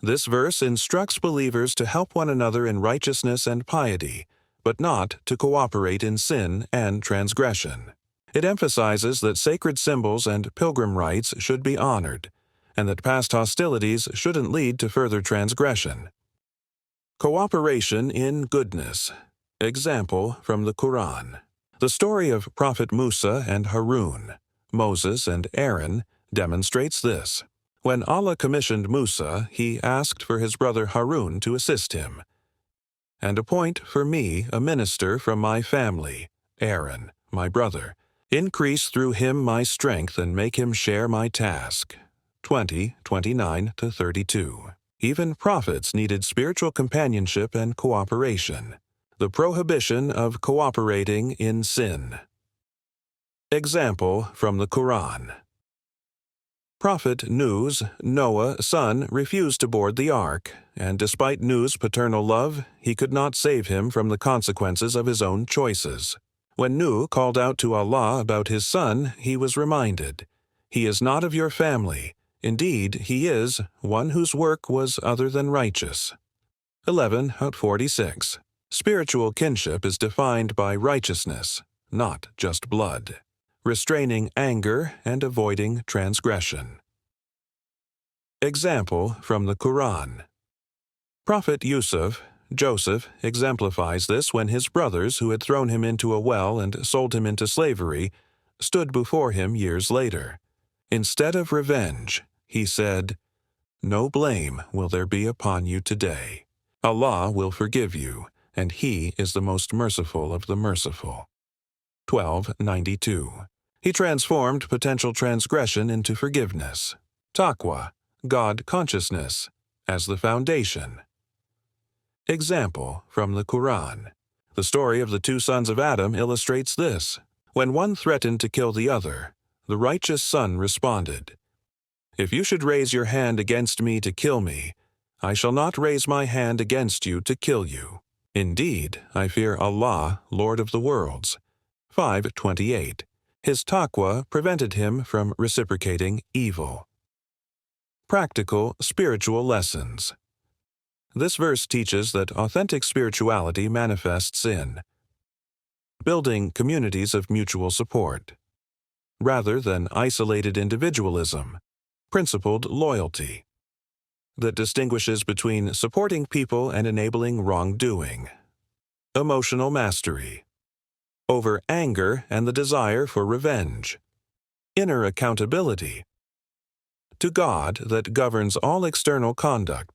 This verse instructs believers to help one another in righteousness and piety, but not to cooperate in sin and transgression. It emphasizes that sacred symbols and pilgrim rites should be honored, and that past hostilities shouldn't lead to further transgression. Cooperation in goodness. Example from the Quran. The story of Prophet Musa and Harun, Moses and Aaron, demonstrates this. When Allah commissioned Musa, he asked for his brother Harun to assist him. And appoint for me a minister from my family, Aaron, my brother. Increase through him my strength and make him share my task. 20:29-32. Even prophets needed spiritual companionship and cooperation. The prohibition of cooperating in sin. Example from the Quran. Prophet Nuh's Noah's son refused to board the ark, and despite Nuh's paternal love, he could not save him from the consequences of his own choices. When Nuh called out to Allah about his son, he was reminded, "He is not of your family. Indeed, he is one whose work was other than righteous." 11:46. Spiritual kinship is defined by righteousness, not just blood, restraining anger and avoiding transgression. Example from the Quran. Prophet Joseph exemplifies this when his brothers, who had thrown him into a well and sold him into slavery, stood before him years later. Instead of revenge, he said, "No blame will there be upon you today. Allah will forgive you, and He is the most merciful of the merciful." 12:92. He transformed potential transgression into forgiveness. Taqwa, God consciousness, as the foundation. Example from the Quran. The story of the two sons of Adam illustrates this. When one threatened to kill the other, the righteous son responded, "If you should raise your hand against me to kill me, I shall not raise my hand against you to kill you. Indeed, I fear Allah, Lord of the worlds." 5:28. His taqwa prevented him from reciprocating evil. Practical spiritual lessons. This verse teaches that authentic spirituality manifests in building communities of mutual support, rather than isolated individualism, principled loyalty, that distinguishes between supporting people and enabling wrongdoing, emotional mastery, over anger and the desire for revenge, inner accountability, to God that governs all external conduct,